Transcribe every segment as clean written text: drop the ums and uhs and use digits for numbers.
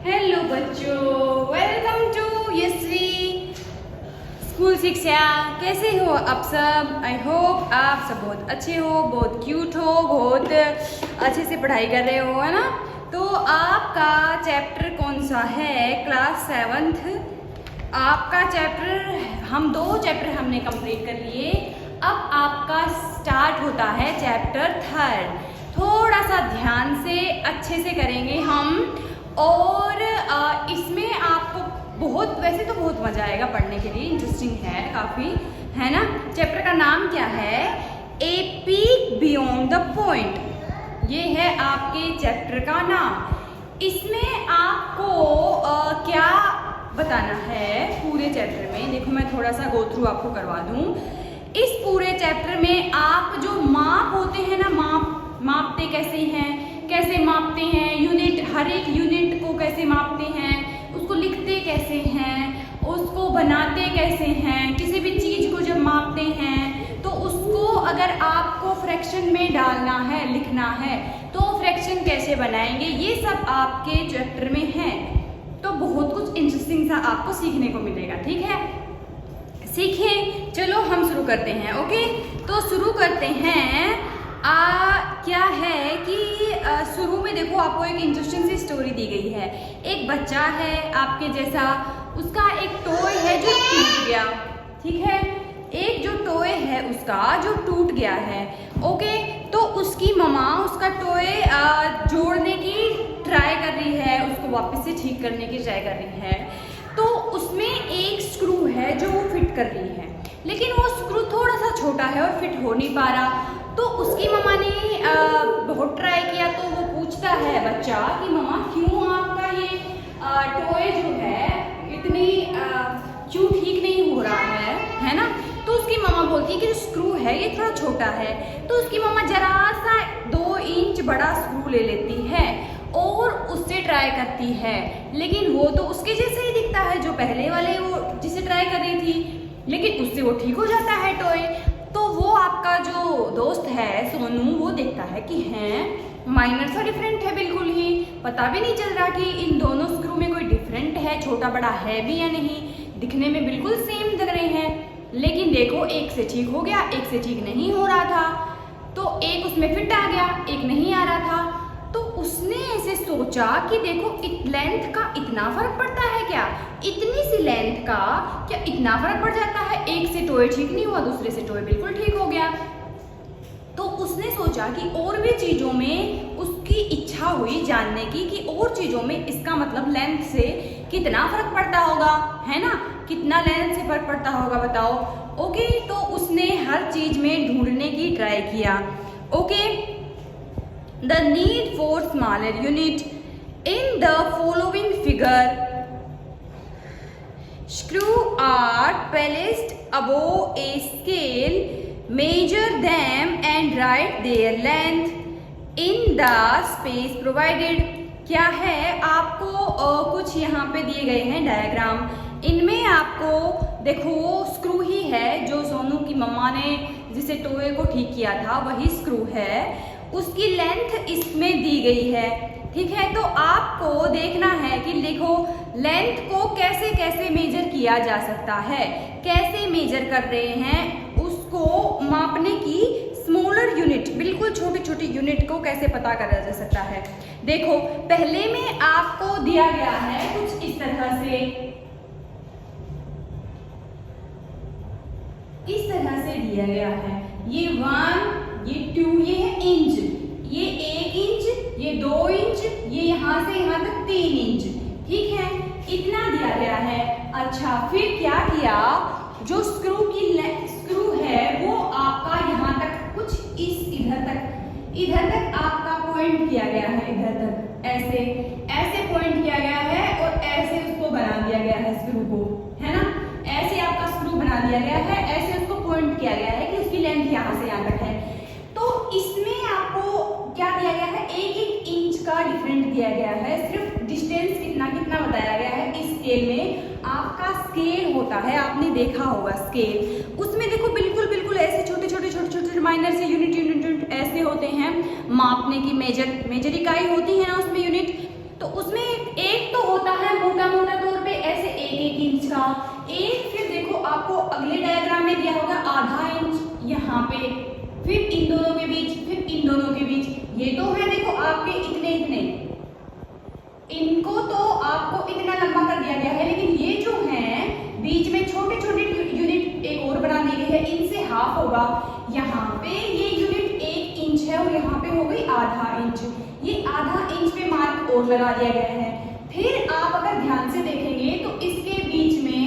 Hello बच्चों, welcome to Yashvi school शिक्षा। कैसे हो आप सब? आई होप आप सब बहुत अच्छे हो, बहुत क्यूट हो, बहुत अच्छे से पढ़ाई कर रहे हो, है ना। तो आपका चैप्टर कौन सा है? क्लास 7th आपका चैप्टर, हम 2 चैप्टर हमने कंप्लीट कर लिए। अब आपका स्टार्ट होता है चैप्टर 3rd। थोड़ा सा ध्यान से अच्छे से करेंगे हम, और इसमें आपको वैसे तो बहुत मजा आएगा पढ़ने के लिए, इंटरेस्टिंग है काफ़ी, है ना। चैप्टर का नाम क्या है? A peak beyond the point. ये है आपके चैप्टर का नाम। इसमें आपको क्या बताना है पूरे चैप्टर में? देखो मैं थोड़ा सा गो थ्रू आपको करवा दूं। इस पूरे चैप्टर में आप जो माप होते हैं ना, मापते कैसे मापते हैं यूनिट, हर एक यूनिट को कैसे मापते हैं, उसको लिखते कैसे हैं, उसको बनाते कैसे हैं, किसी भी चीज़ को जब मापते हैं तो उसको अगर आपको फ्रैक्शन में डालना है, लिखना है, तो फ्रैक्शन कैसे बनाएंगे, ये सब आपके चैप्टर में है। तो बहुत कुछ इंटरेस्टिंग सा आपको सीखने को मिलेगा, ठीक है। सीखें, चलो हम शुरू करते हैं। ओके, तो शुरू करते हैं। क्या है कि शुरू में देखो आपको एक इंटरेस्टिंग सी स्टोरी दी गई है। एक बच्चा है आपके जैसा, उसका एक टॉय है जो टूट गया, ठीक है। एक जो टॉय है उसका जो टूट गया है, ओके। तो उसकी मम्मा उसका टॉय जोड़ने की ट्राई कर रही है, उसको वापस से ठीक करने की ट्राई कर रही है। तो उसमें एक स्क्रू है जो वो फिट कर रही है, लेकिन वो स्क्रू थोड़ा सा छोटा है और फिट हो नहीं पा रहा। तो उसकी मम्मा ने बहुत ट्राई किया, तो वो पूछता है बच्चा कि मम्मा क्यों आपका ये टॉय जो है इतनी क्यों ठीक नहीं हो रहा है ना। तो उसकी मम्मा बोलती है कि जो स्क्रू है ये थोड़ा छोटा है। तो उसकी मम्मा जरा सा 2 इंच बड़ा स्क्रू ले लेती है और उससे ट्राई करती है, लेकिन वो तो उसके जैसे ही दिखता है जो पहले वाले वो जिसे ट्राई कर रही थी, लेकिन उससे वो ठीक हो जाता है टॉय। तो वो आपका जो दोस्त है सोनू, वो देखता है कि हैं माइनर सा डिफरेंट है, बिल्कुल ही पता भी नहीं चल रहा कि इन दोनों स्क्रू में कोई डिफरेंट है, छोटा बड़ा है भी या नहीं, दिखने में बिल्कुल सेम लग रहे हैं। लेकिन देखो एक से ठीक हो गया, एक से ठीक नहीं हो रहा था, तो एक उसमें फिट आ गया, एक नहीं आ रहा था। तो उसने ऐसे सोचा कि देखो लेंथ का इतना फर्क पड़ता है क्या, इतनी सी लेंथ का क्या इतना फर्क पड़ जाता है, एक से टॉय ठीक नहीं हुआ, दूसरे से टॉय बिल्कुल ठीक हो गया। तो उसने सोचा कि और भी चीज़ों में उसकी इच्छा हुई जानने की कि और चीज़ों में इसका मतलब लेंथ से कितना फर्क पड़ता होगा, है ना, कितना लेंथ से फर्क पड़ता होगा बताओ। ओके, तो उसने हर चीज़ में ढूंढने की ट्राई किया। Okay, the need for smaller unit in the following figure, screw are placed above a scale, measure them and write their length in the space provided। क्या है आपको कुछ यहाँ पे दिए गए हैं डायग्राम, इनमें आपको देखो स्क्रू ही है जो सोनू की मम्मा ने जिसे टॉय को ठीक किया था, वही स्क्रू है, उसकी लेंथ इसमें दी गई है, ठीक है। तो आपको देखना है कि देखो लेंथ को कैसे कैसे मेजर किया जा सकता है, कैसे मेजर कर रहे हैं उसको मापने की स्मॉलर यूनिट, बिल्कुल छोटी छोटी यूनिट को कैसे पता करा जा सकता है। देखो पहले में आपको दिया गया है कुछ इस तरह से दिया गया है, ये 1, ये 2, ये है इंच, ये 1 इंच, ये 2 इंच, ये यहाँ से यहाँ तक 3 इंच, ठीक है, इतना दिया गया है। अच्छा, फिर क्या किया, जो स्क्रू है वो आपका यहाँ तक कुछ इधर तक आपका पॉइंट किया गया है, इधर तक ऐसे पॉइंट किया गया है और ऐसे उसको बना दिया गया है स्क्रू को, है ना, ऐसे आपका स्क्रू बना दिया गया है, ऐसे उसको पॉइंट किया गया है कि उसकी लेंथ यहाँ से यहाँ तक है। तो इसमें आपको क्या दिया गया है, 1 इंच का डिफरेंट दिया गया है, सिर्फ डिस्टेंस कितना बताया गया है। इस स्केल में आपका स्केल होता है, आपने देखा होगा स्केल, उसमें देखो बिल्कुल ऐसे छोटे माइनर से यूनिट ऐसे होते हैं, मापने की मेजर इकाई होती है ना उसमें यूनिट। तो उसमें एक तो होता 1 इंच का। एक फिर देखो आपको अगले डायग्राम में दिया होगा आधा इंच यहाँ पे, फिर इन दोनों के बीच, फिर इन दोनों के बीच। ये तो है देखो आपके इतने इतने, इनको तो आपको इतना लंबा कर दिया गया है, लेकिन ये जो है बीच में छोटे छोटे यूनिट एक और बना दी गई है, इनसे हाफ होगा। यहाँ पे ये यूनिट 1 इंच है और यहाँ पे हो गई आधा इंच। ये आधा इंच पे मार्क और लगा दिया गया है। फिर आप अगर ध्यान से देखेंगे तो इसके बीच में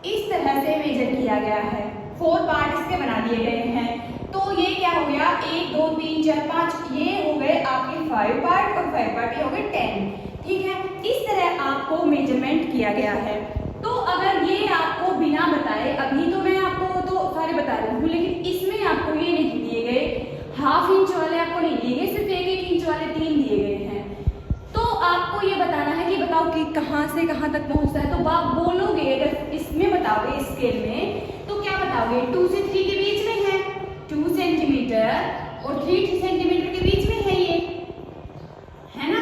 इस तरह से मेजर किया गया है, 4 पार्ट इसके बना दिए गए हैं। तो ये क्या हो गया, 1 2 3 4 5, ये हो गए आपके 5 पार्ट और 5 पार्ट ये हो गए 10। ठीक है, इस तरह आपको मेजरमेंट किया गया है। तो अगर ये आपको बिना बताए, अभी तो मैं आपको तो सारे बता रही हूँ, लेकिन इसमें आपको ये नहीं दिए गए, हाफ इंच वाले आपको नहीं दिए गए, सिर्फ 1 इंच वाले 3 दिए गए हैं। तो आपको ये बताना है कि बताओ कि कहाँ से कहाँ तक पहुँचता है। तो आप बोलोगे, अगर इसमें बताओगे स्केल में, तो क्या बताओगे, 2 से 3 के बीच में है 2 सेंटीमीटर और 3 सेंटीमीटर के बीच में है ये, है ना।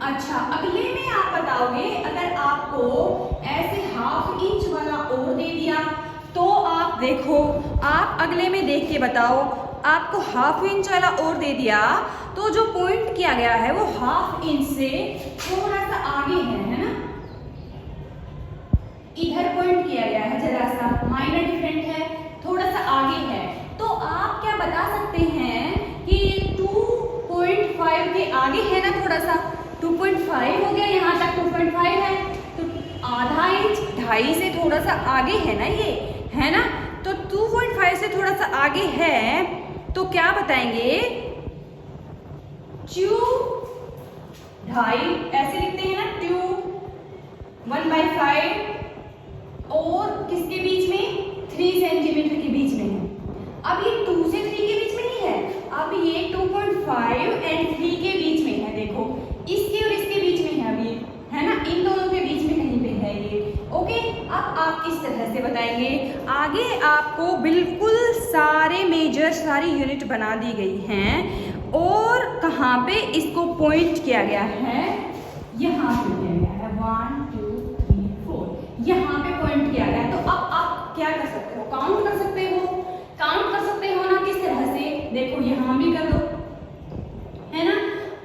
अच्छा, अगले में आप बताओगे, अगर आपको ऐसे हाफ इंच वाला और दे दिया तो आप देखो, आप अगले में देख के बताओ, आपको हाफ इंच वाला और दे दिया तो जो पॉइंट किया गया है वो हाफ इंच से थोड़ा सा आगे है ना, इधर पॉइंट किया गया है, जरा सा माइनर डिफरेंट है, थोड़ा सा आगे है। तो आप क्या बता सकते हैं कि 2.5 के आगे है ना, थोड़ा सा 2.5 हो गया, यहाँ तक 2.5 है, तो आधा इंच 2.5 से थोड़ा सा आगे है ना ये, है ना। तो 2.5 से थोड़ा सा आगे है, तो क्या बताएंगे, 2 2.5 ऐसे लिखते हैं ना, 2 1/5 और किसके बीच में, 3 सेंटीमीटर के बीच में है। अब ये 2 से 3 के बीच में नहीं है, अब ये 2.5 एंड 3 के बीच में है। देखो इसके और इसके बीच में है अभी, है ना, इन दोनों के बीच में कहीं पे है ये। ओके, अब आप इस तरह से बताएंगे। आगे आपको बिल्कुल सारे मेजर, सारी यूनिट बना दी गई हैं और कहाँ पे इसको पॉइंट किया गया है, यहाँ पे किया गया है, 1 2 3 4, यहाँ पे पॉइंट किया गया है। तो अब आप क्या कर सकते हो, काउंट कर सकते हो, काउंट कर सकते हो ना, किस तरह से, देखो यहाँ भी कर दो, है ना।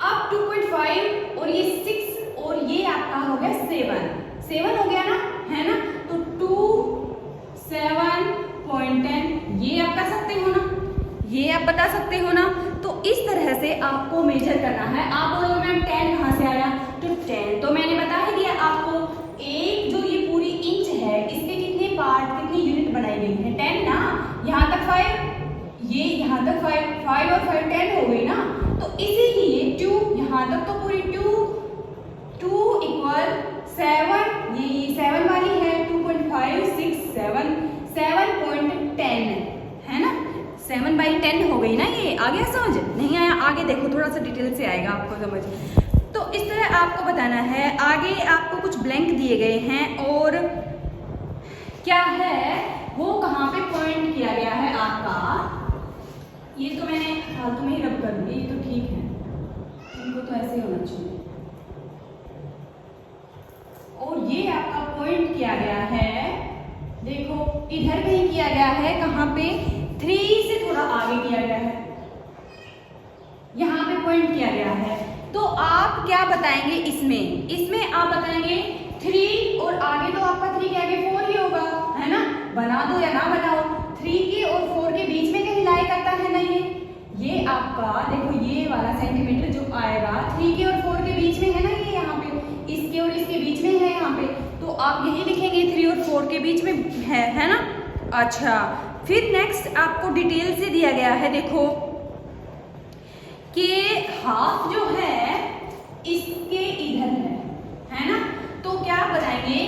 अब 2.5 और ये 6 और ये आपका हो गया 7 हो गया ना, है ना। तो 2 7.10 ये आप कर सकते हो ना, ये आप बता सकते हो ना। तो इस तरह से आपको मेजर करना है। आप बोलोगे मैम 10 कहाँ से आया, तो 10 तो मैंने बता ही दिया आपको। एक जो ये पूरी इंच है, इसके कितने पार्ट, कितनी यूनिट बनाई गई है, 10 ना। यहाँ तक 5, ये यहाँ तक 5 और 5 10 हो गई ना। तो इसीलिए 2 यहाँ तक तो पूरी 2 = 7, ये 7 वाली है, 2.5 6 7 7.10 है ना, 7/10 हो गई ना। ये आ गया समझ, नहीं आया आगे देखो, थोड़ा सा डिटेल से आएगा आपको समझ। तो इस तरह आपको बताना है। आगे आपको कुछ ब्लैंक दिए गए हैं और क्या है वो कहाँ पे पॉइंट किया गया है आपका, ये तो मैंने फालतू में ही रब कर दी, तो ठीक है, इनको तो ऐसे होना चाहिए। और ये आपका पॉइंट किया गया है, देखो इधर कहीं किया गया है, कहाँ पे, 3 से थोड़ा आगे किया गया है, यहाँ पे पॉइंट किया गया है। तो आप क्या बताएंगे इसमें, इसमें आप बताएंगे 3 और आगे तो आपका 3 के आगे 4 ही होगा, है ना। बना दो या ना बनाओ, 3 के और 4 के बीच में कहीं लाई करता है ना ये आपका, देखो ये वाला सेंटीमीटर जो आएगा 3 के और 4 के बीच में है ना, ये यहाँ पे इसके और इसके बीच में है यहाँ पे। तो आप यही लिखेंगे 3 और 4 के बीच में है ना। अच्छा, फिर नेक्स्ट आपको डिटेल से दिया गया है, देखो कि हाफ जो है इसके इधर है ना। तो क्या बताएंगे,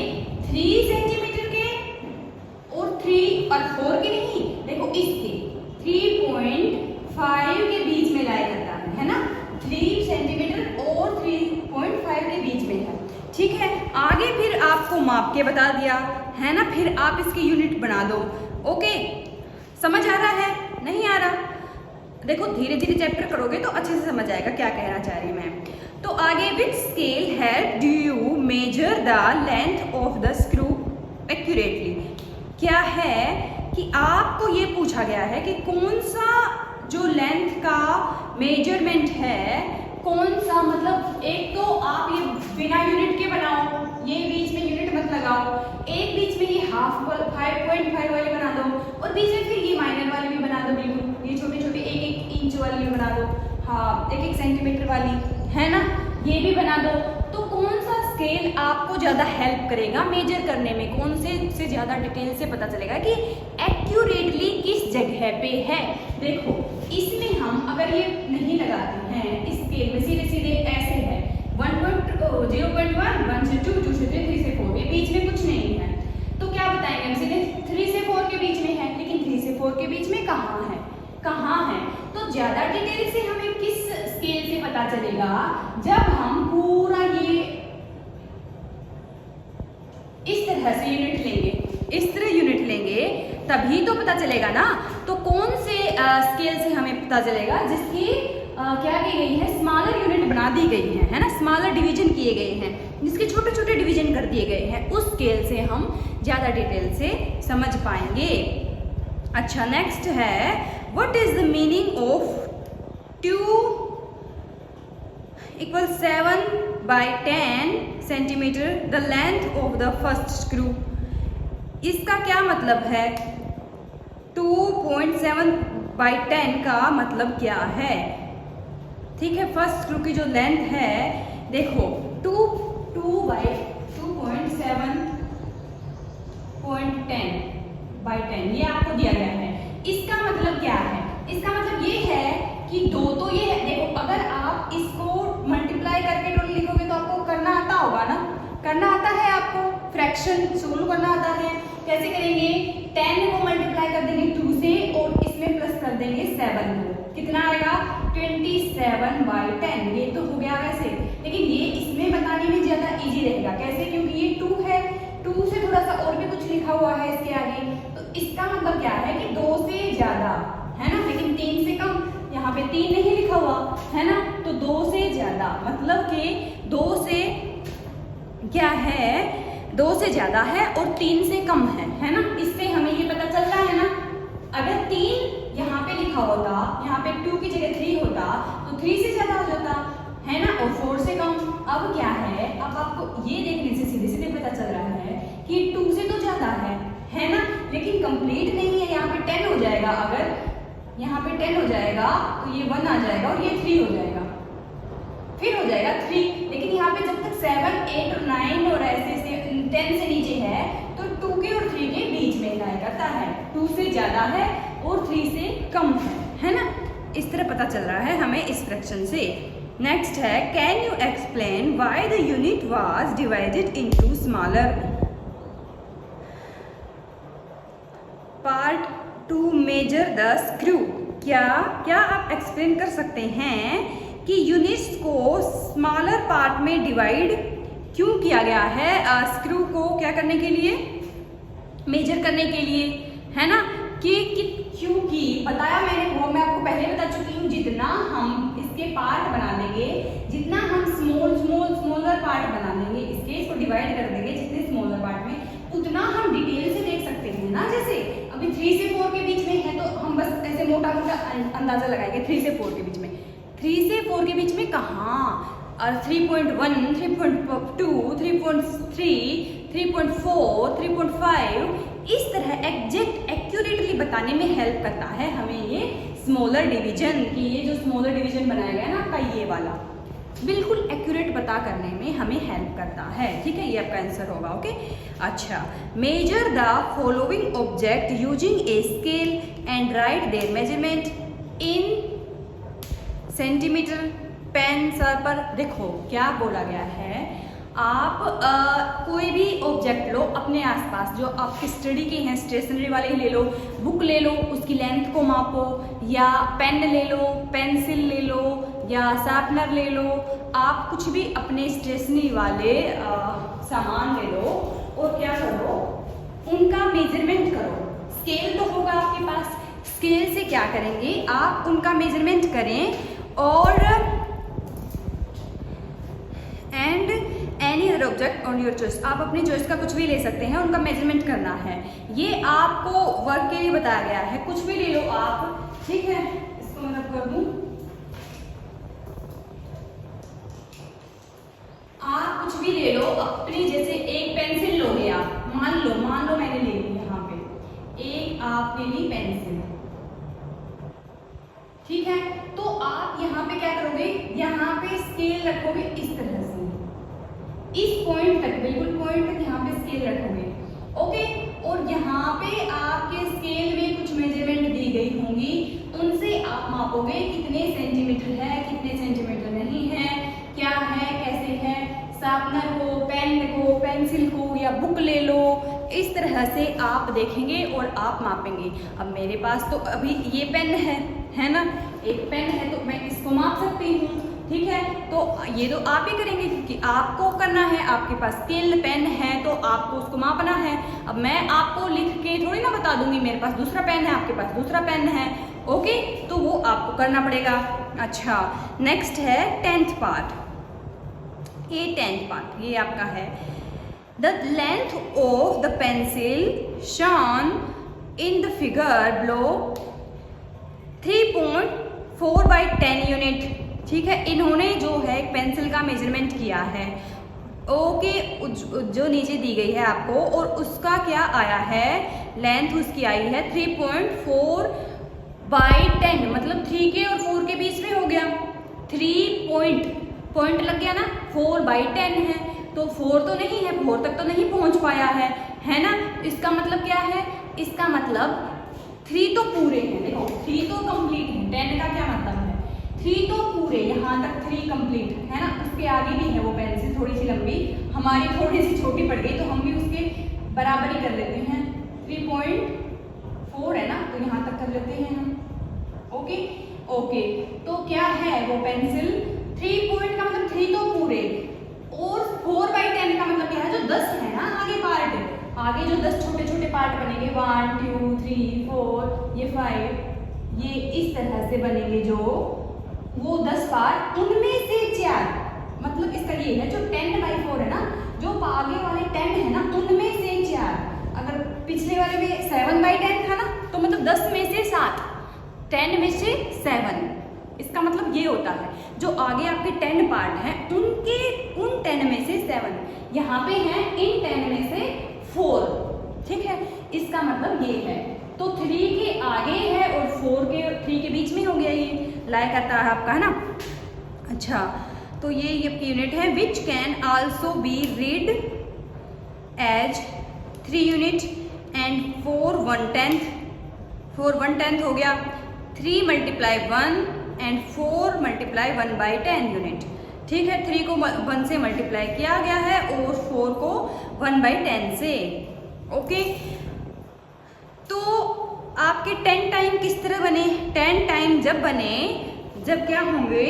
3 सेंटीमीटर के और 3 और 4 के नहीं, देखो इसके 3.5 के बीच में लाया जाता है ना, 3 सेंटीमीटर और 3.5 के बीच में है, ठीक है। आगे फिर आपको माप के बता दिया है ना, फिर आप इसकी यूनिट बना दो। ओके, समझ आ रहा है, नहीं आ रहा, देखो धीरे धीरे चैप्टर करोगे तो अच्छे से समझ आएगा क्या कहना चाह रही मैं। तो आगे, which scale help do you measure measure the length of the screw accurately. क्या है कि आपको ये पूछा गया है कि कौन सा जो लेंथ का मेजरमेंट है, कौन सा, मतलब एक तो आप ये बिना यूनिट के बनाओ, ये बीच में यूनिट मत लगाओ, एक बीच में ये 5.5 वाली बना दो और बीच में फिर ये माइनर वाली भी बना दो, बिल्कुल ये छोटे छोटे 1-1 इंच वाली भी बना दो, हाँ 1-1 सेंटीमीटर वाली, है ना, ये भी बना दो। तो कौन सा स्केल आपको ज़्यादा हेल्प करेगा मेजर करने में, कौन से ज़्यादा डिटेल से पता चलेगा कि एक्यूरेटली किस जगह पे है। देखो इसमें हम अगर ये नहीं लगाते हैं इस स्केल में, सीधे सीधे ऐसे है 0.1, 1 से 2, 2 से 3, 3 से 4, ये बीच में कुछ नहीं है, तो क्या बताएंगे हम सीधे 3 से 4 के बीच में है, लेकिन 3 से 4 के बीच में कहाँ है, कहाँ है। तो ज़्यादा डिटेल से हमें किस स्केल से पता चलेगा, जब हम पूरा ये इस तरह से यूनिट लेंगे, इस तरह यूनिट लेंगे तभी तो पता चलेगा ना। तो कौन से स्केल से हमें पता चलेगा, जिसकी क्या की गई है, स्मॉलर यूनिट बना दी गई है ना, स्मॉलर डिवीजन किए गए हैं, जिसके छोटे छोटे डिवीजन कर दिए गए हैं, उस स्केल से हम ज़्यादा डिटेल से समझ पाएंगे। अच्छा नेक्स्ट है, what is the meaning of 2 = 7/10 centimetre the length of the first screw. इसका क्या मतलब है, 2.7/10 का मतलब क्या है, ठीक है। फर्स्ट स्क्रू की जो लेंथ है, देखो 2/7.10 ये आपको दिया गया है। इसका मतलब क्या है, इसका मतलब ये है कि दो तो ये है, देखो अगर आप इसको मल्टीप्लाई करके टोटल लिखोगे तो आपको करना आता होगा ना, करना आता है आपको, फ्रैक्शन सोल्व करना आता है। कैसे करेंगे, 10 को मल्टीप्लाई कर देंगे 2 से और इसमें प्लस कर देंगे 7 को, कितना आएगा 27/10। ये तो हो गया वैसे, लेकिन ये इसमें बताने में ज्यादा इजी रहेगा। कैसे, क्योंकि ये 2 है, 2 से थोड़ा सा और भी कुछ लिखा हुआ है इसके आगे, तो इसका मतलब क्या है कि 2 से ज्यादा है ना, लेकिन 3 से कम, यहाँ पे 3 नहीं लिखा हुआ है ना, तो 2 से ज्यादा मतलब कि 2 से क्या है, 2 से ज्यादा है और 3 से कम है ना। इससे हमें ये पता चल रहा है ना, अगर 3 यहाँ पे लिखा होता, यहाँ पे 2 की जगह 3 होता तो 3 से ज्यादा हो जाता है ना, और 4 से कम। अब क्या है, अब आपको ये देखने से सीधे सीधे पता चल रहा है कि 2 से तो ज्यादा है ना, लेकिन कंप्लीट नहीं है। यहाँ पे 10 हो जाएगा, अगर यहाँ पे 10 हो जाएगा तो ये 1 आ जाएगा और ये 3 हो जाएगा, फिर हो जाएगा 3, लेकिन यहाँ पे जब तक 7, 8 और 9 और ऐसे से 10 से नीचे है तो 2 के और 3 के बीच में लाया करता है, 2 से ज्यादा है और 3 से कम है ना। इस तरह पता चल रहा है हमें इस फ्रैक्शन से। नेक्स्ट है, can you explain why the unit was divided into smaller part two measure the screw. क्या आप एक्सप्लेन कर सकते हैं कि यूनिट्स को स्मॉलर पार्ट में डिवाइड क्यों किया गया है, स्क्रू को क्या करने के लिए, मेजर करने के लिए, है ना, कि क्योंकि बताया मैंने, वो मैं आपको पहले बता चुकी हूँ, जितना हम इसके पार्ट बना देंगे, जितना हम स्मॉलर पार्ट बना देंगे, इसको डिवाइड कर देंगे जितने स्मॉलर पार्ट में, उतना हम डिटेल से देख सकते हैं ना। जैसे अभी 3 से 4 के बीच में है तो हम बस ऐसे मोटा मोटा अंदाजा लगाएंगे 3 से 4 के बीच में, 3 से 4 के बीच में कहाँ, 3.1, 3.2, 3.3, 3.4, 3.5, इस तरह एग्जैक्ट एक्यूरेटली बताने में हेल्प करता है हमें ये स्मॉलर डिवीजन, कि ये जो स्मॉलर डिवीजन बनाया गया है ना आपका, ये वाला बिल्कुल एक्यूरेट पता करने में हमें हेल्प करता है, ठीक है। ये आपका आंसर होगा, ओके। अच्छा, measure the following object using a scale and write their measurement in centimetre pen sir पर। देखो क्या बोला गया है, आप कोई भी ऑब्जेक्ट लो अपने आसपास जो आपकी स्टडी के हैं, स्टेशनरी वाले ही ले लो, बुक ले लो, उसकी लेंथ को मापो, या पेन ले लो, पेंसिल ले लो, या शार्पनर ले लो, आप कुछ भी अपने स्टेशनरी वाले सामान ले लो और क्या करो, उनका मेजरमेंट करो। स्केल तो होगा आपके पास, स्केल से क्या करेंगे आप, उनका मेजरमेंट करें और and any other object on your choice, आप अपनी चॉइस का कुछ भी ले सकते हैं, उनका मेजरमेंट करना है। ये आपको वर्क के लिए बताया गया है, कुछ भी ले लो आप, ठीक है। इसको मैं रब कर दूं, आप कुछ भी ले लो अपनी, जैसे एक पेंसिल लोगे आप, मान लो मैंने ले ली, यहाँ पे एक आपने ली पेंसिल, ठीक है। तो आप यहाँ पे क्या करोगे, यहाँ पे स्केल रखोगे इस तरह से, इस पॉइंट तक, बिल्कुल पॉइंट तक यहाँ पे स्केल रखोगे, ओके। और यहाँ पे आपके स्केल में कुछ मेजरमेंट दी गई होंगी, उनसे आप मापोगे कितने सेंटीमीटर है, कितने सेंटीमीटर नहीं है, क्या है, कैसे है। शार्पनर को, पेन को, पेंसिल को या बुक ले लो, इस तरह से आप देखेंगे और आप मापेंगे। अब मेरे पास तो अभी ये पेन है ना, एक पेन है तो मैं इसको माप सकती हूँ, ठीक है। तो ये तो आप ही करेंगे क्योंकि आपको करना है, आपके पास स्केल पेन है तो आपको उसको मापना है। अब मैं आपको लिख के थोड़ी ना बता दूंगी, मेरे पास दूसरा पेन है, आपके पास दूसरा पेन है, ओके, तो वो आपको करना पड़ेगा। अच्छा, नेक्स्ट है 10th पार्ट। ये 10th पार्ट ये आपका है, the length of the pencil shown in the figure below 3.4 by 10 unit, ठीक है। इन्होंने जो है एक पेंसिल का मेजरमेंट किया है, ओके, जो नीचे दी गई है आपको, और उसका क्या आया है, लेंथ उसकी आई है 3.4 by 10, मतलब 3 के और 4 के बीच में हो गया, 3 पॉइंट लग गया ना, 4 by 10 है, तो 4 तो नहीं है, 4 तक तो नहीं पहुंच पाया है ना। इसका मतलब क्या है, इसका मतलब 3 तो पूरे हैं, देखो 3 तो कंप्लीट है, 10 का क्या मतलब है, 3 तो पूरे, यहाँ तक 3 कंप्लीट है ना। उसके आगे भी है वो पेंसिल थोड़ी सी लंबी, हमारी थोड़ी सी छोटी पड़ गई तो हम भी उसके बराबर ही कर लेते हैं, 3.4 है ना, तो यहाँ तक कर लेते हैं हम, ओके। तो क्या है वो पेंसिल, 3 पॉइंट का मतलब 3 तो पूरे, और 4 by 10 का मतलब क्या है, जो 10 है ना आगे पार्ट, आगे जो 10 छोटे छोटे पार्ट बनेंगे, 1 2 3 4 ये 5, ये इस तरह से बनेंगे, जो वो 10 पार्ट, उनमें से 4, मतलब इसका ये है जो 10 by 4 है ना, जो आगे वाले 10 है ना, उनमें से 4, अगर पिछले वाले में 7 by 10 था ना, तो मतलब 10 में से 7, 10 में से 7, इसका मतलब ये होता है जो आगे आपके 10 पार्ट हैं उन 10 में से 7 यहाँ पे हैं, इन 10 में से 4, ठीक है। इसका मतलब ये है, तो 3 के आगे है और 3 के बीच में हो गया, ये लाई करता है आपका, है ना। अच्छा, तो ये आपकी यूनिट है, which can also be read as 3 unit and 4 1/10 हो गया, 3 × 1 एंड 4 × 1 by 10 यूनिट, ठीक है। 3 को 1 से मल्टीप्लाई किया गया है और 4 को 1 by 10 से, ओके। तो आपके 10 टाइम किस तरह बने, 10 टाइम जब बने, जब क्या होंगे,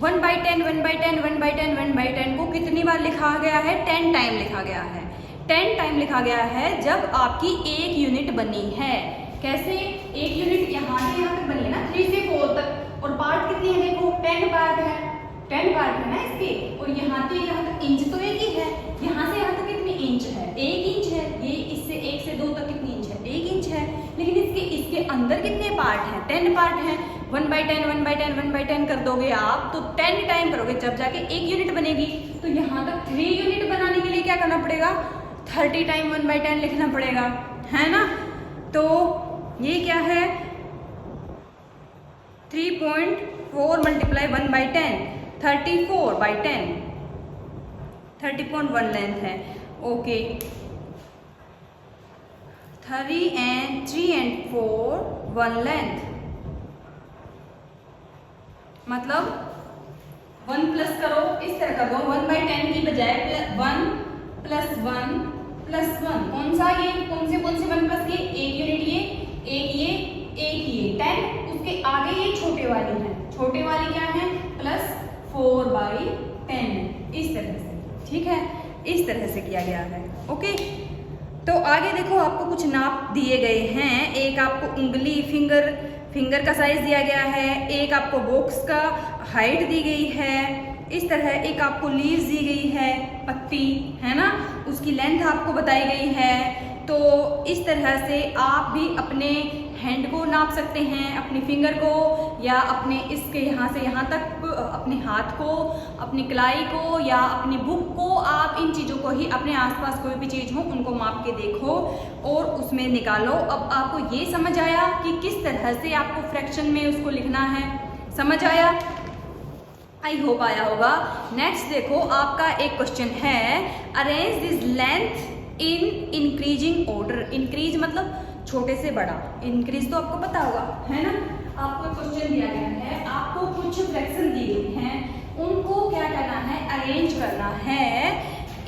1 by 10 1 by 10 1 by 10 1 by 10 को कितनी बार लिखा गया है, 10 टाइम लिखा गया है, 10 टाइम लिखा गया है जब आपकी एक यूनिट बनी है। कैसे, एक यूनिट यहाँ से यहाँ तक बनी है ना, 3 से 4 तक, और पार्ट कितने हैं, देखो 10 पार्ट है, 10 पार्ट है ना इसके, और यहाँ से यहाँ तक इंच तो एक ही है, यहाँ से यहाँ तक कितनी इंच है, 1 इंच है, ये इससे 1 से 2 तक कितनी इंच है, 1 इंच है, लेकिन इसके अंदर कितने पार्ट हैं, 10 पार्ट हैं, 1 by 10 1 by 10 1 by 10 कर दोगे आप, तो 10 टाइम करोगे जब जाके एक यूनिट बनेगी। तो यहाँ तक 3 यूनिट बनाने के लिए क्या करना पड़ेगा, 30 टाइम 1 by 10 लिखना पड़ेगा, है ना। तो ये क्या है, 3.4 × 1 by 10 34 by 10, 30.1 लेंथ है, ओके। 3 and 4 1 लेंथ, मतलब 1 प्लस करो, इस तरह कर दो, 1 by 10 की बजाय 1 + 1 + 1, कौन सा ये, कौन से 1 प्लस ये, एक यूनिट ये, एक ये, एक ये, 10, उसके आगे ये छोटे वाली है, छोटे वाली क्या है, +4 by 10, इस तरह से, ठीक है, इस तरह से किया गया है, ओके। तो आगे देखो आपको कुछ नाप दिए गए हैं, एक आपको उंगली फिंगर का साइज दिया गया है, एक आपको बॉक्स का हाइट दी गई है, इस तरह एक आपको लीव्स दी गई है, पत्ती है ना, उसकी लेंथ आपको बताई गई है। तो इस तरह से आप भी अपने हैंड को नाप सकते हैं, अपनी फिंगर को, या अपने इसके यहाँ से यहाँ तक अपने हाथ को, अपनी कलाई को, या अपनी बुक को, आप इन चीज़ों को ही अपने आसपास कोई भी चीज़ हो उनको माप के देखो और उसमें निकालो। अब आपको ये समझ आया कि किस तरह से आपको फ्रैक्शन में उसको लिखना है, समझ आया? आई होप आया होगा। नेक्स्ट देखो, आपका एक क्वेश्चन है, arrange this length in increasing order. Increase मतलब छोटे से बड़ा, इंक्रीज तो आपको पता होगा है ना। आपको क्वेश्चन दिया गया है, आपको कुछ फ्रैक्शन दी गई हैं, उनको क्या करना है, अरेंज करना है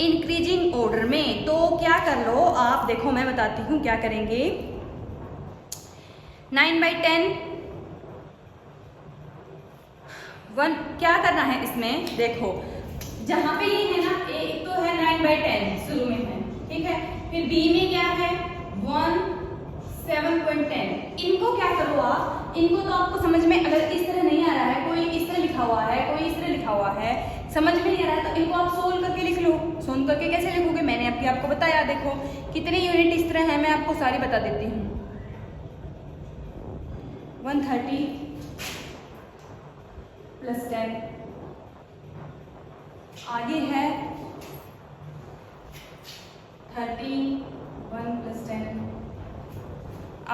इंक्रीजिंग ऑर्डर में। तो क्या कर लो आप, देखो मैं बताती हूँ क्या करेंगे। 9/10 1 क्या करना है इसमें, देखो जहाँ पे ये है ना, एक तो है 9/10 शुरू में है, ठीक है, फिर बी में क्या है 1 7.10। इनको क्या करो आप, इनको तो आपको समझ में अगर इस तरह नहीं आ रहा है, कोई इस तरह लिखा हुआ है, कोई इस तरह लिखा हुआ है, समझ में नहीं आ रहा है, तो इनको आप सोल्व करके लिख लो। सोल्व करके कैसे लिखोगे, मैंने आपको बताया, देखो कितने यूनिट इस तरह है, मैं आपको सारी बता देती हूँ। 130 + 10, आगे है 31 + 10,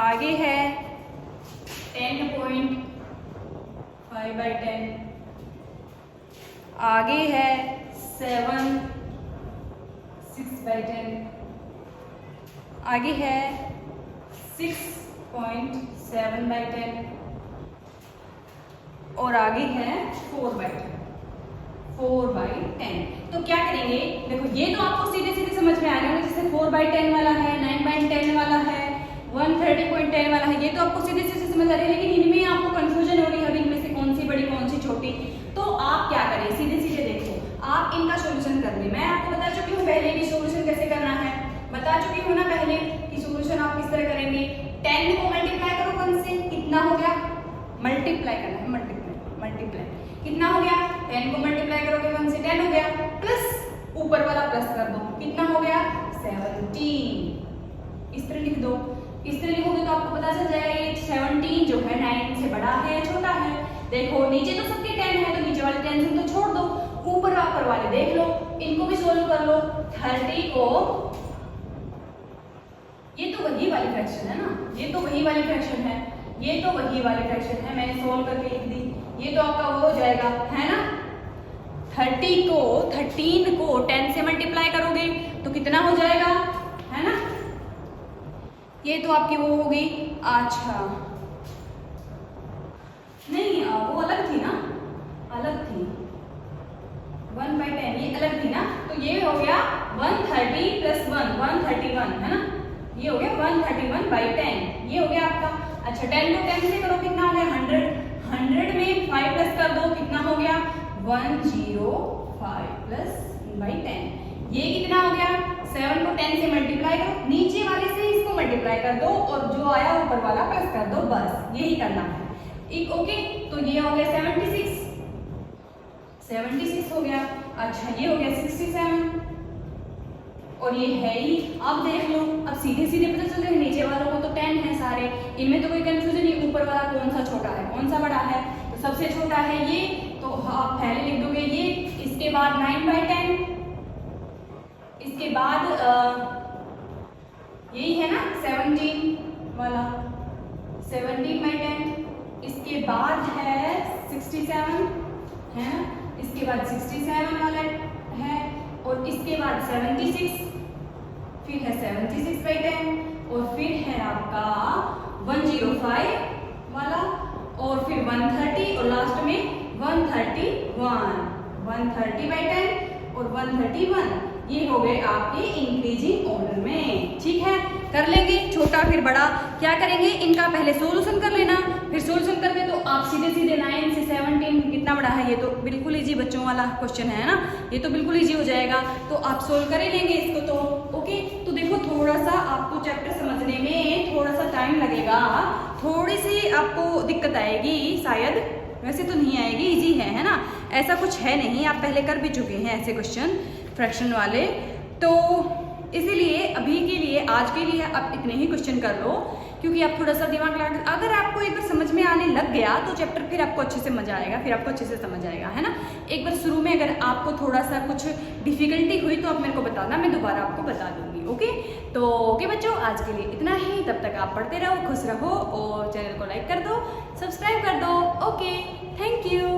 आगे है 10.5/10, आगे है 7 6/10, आगे है 6.7/10 और आगे है 4/10। तो क्या करेंगे, देखो ये तो आपको सीधे सीधे समझ में आ रहे होंगे, जैसे 4/10 वाला है, 9/10 वाला है, 130.10 वाला है, ये तो आपको सीधे सीधे समझ आ रही है, लेकिन इनमें आपको कंफ्यूजन हो रही है, अब इनमें से कौन सी बड़ी कौन सी छोटी। तो आप क्या करें, सीधे सीधे देखो, आप इनका सॉल्यूशन कर लें। मैं आपको बता चुकी हूँ पहले कि सॉल्यूशन कैसे करना है, बता चुकी हूँ ना पहले कि सॉल्यूशन आप किस तरह करेंगे। 10 को मल्टीप्लाई करो 1 से, कितना हो गया, मल्टीप्लाई करना है, मल्टीप्लाई कितना हो गया, 10 को मल्टीप्लाई करोगे 1 से 10 हो गया, प्लस ऊपर वाला प्लस कर दो, कितना हो गया 17। इस तरह लिख दो, इस तरह लिखोगे तो आपको पता चल जाएगा ये 17 जो है 9 से बड़ा है या छोटा है। देखो नीचे तो सबके 10 है, तो नीचे वाले 10 तो छोड़ दो, ऊपर वाले देख लो, इनको भी सोल्व कर लो। 30 को, ये तो वही वाली फ्रैक्शन है ना, ये तो वही वाली फ्रैक्शन है, ये तो वही वाली फ्रैक्शन है, मैंने सोल्व करके लिख दी, ये तो आपका वो हो जाएगा है ना। 13 को 10 से मल्टीप्लाई करोगे तो कितना हो जाएगा, है ना, ये तो आपकी वो होगी, अच्छा नहीं वो अलग थी ना, अलग थी 1/10, ये अलग थी ना, तो ये हो गया 130 + 1 131 है ना, ये हो गया 131/10, ये हो गया आपका। अच्छा 10 को 10 से करो कितना हो गया 100 में 5 प्लस कर दो, कितना हो गया 105 + 10, ये कितना हो गया 7 को 10 से मल्टीप्लाई करो, नीचे वाले से इसको मल्टीप्लाई कर दो और जो आया ऊपर वाला प्लस कर दो, बस यही करना है। एक ओके, तो ये हो गया 76 हो गया। अच्छा ये हो गया 67 और ये है ही, अब देख लो, अब सीधे सीधे पता चल रहा है, नीचे वालों को तो 10 है सारे, इनमें तो कोई कंफ्यूजन नहीं, ऊपर वाला कौन सा छोटा है कौन सा बड़ा है, तो सबसे छोटा है ये, तो आप पहले लिख दोगे ये, इसके बाद 9/10, इसके बाद यही है ना 17 वाला 17/10, इसके बाद है 67 है ना, इसके बाद 67 वाला है, और इसके बाद 76, फिर है 76/10, और फिर है आपका 105 वाला, और फिर 130, और लास्ट में 130/10 और 131, ये हो गए आपके इंक्रीजिंग ऑर्डर में। ठीक है, कर लेंगे छोटा फिर बड़ा। क्या करेंगे, इनका पहले सोल्यूशन कर लेना, फिर सोल्यूशन करके तो आप सीधे सीधे 9 से 17 कितना बड़ा है, ये तो बिल्कुल इजी बच्चों वाला क्वेश्चन है ना, ये तो बिल्कुल इजी हो जाएगा, तो आप सोल्व कर ही लेंगे इसको तो। ओके, तो देखो थोड़ा सा आपको चैप्टर समझने में थोड़ा सा टाइम लगेगा, थोड़ी सी आपको दिक्कत आएगी शायद, वैसे तो नहीं आएगी, इजी है ना। ऐसा कुछ है नहीं, आप पहले कर भी चुके हैं ऐसे क्वेश्चन फ्रैक्शन वाले। तो इसीलिए अभी के लिए, आज के लिए आप इतने ही क्वेश्चन कर लो, क्योंकि आप थोड़ा सा दिमाग लगा, अगर आपको एक बार समझ में आने लग गया तो चैप्टर फिर आपको अच्छे से मजा आएगा, फिर आपको अच्छे से समझ आएगा, है ना। एक बार शुरू में अगर आपको थोड़ा सा कुछ डिफिकल्टी हुई तो आप मेरे को बताना, मैं दोबारा आपको बता दूंगी। ओके, तो ओके बच्चों, आज के लिए इतना ही। तब तक आप पढ़ते रहो, खुश रहो और चैनल को लाइक कर दो, सब्सक्राइब कर दो। Okay, thank you.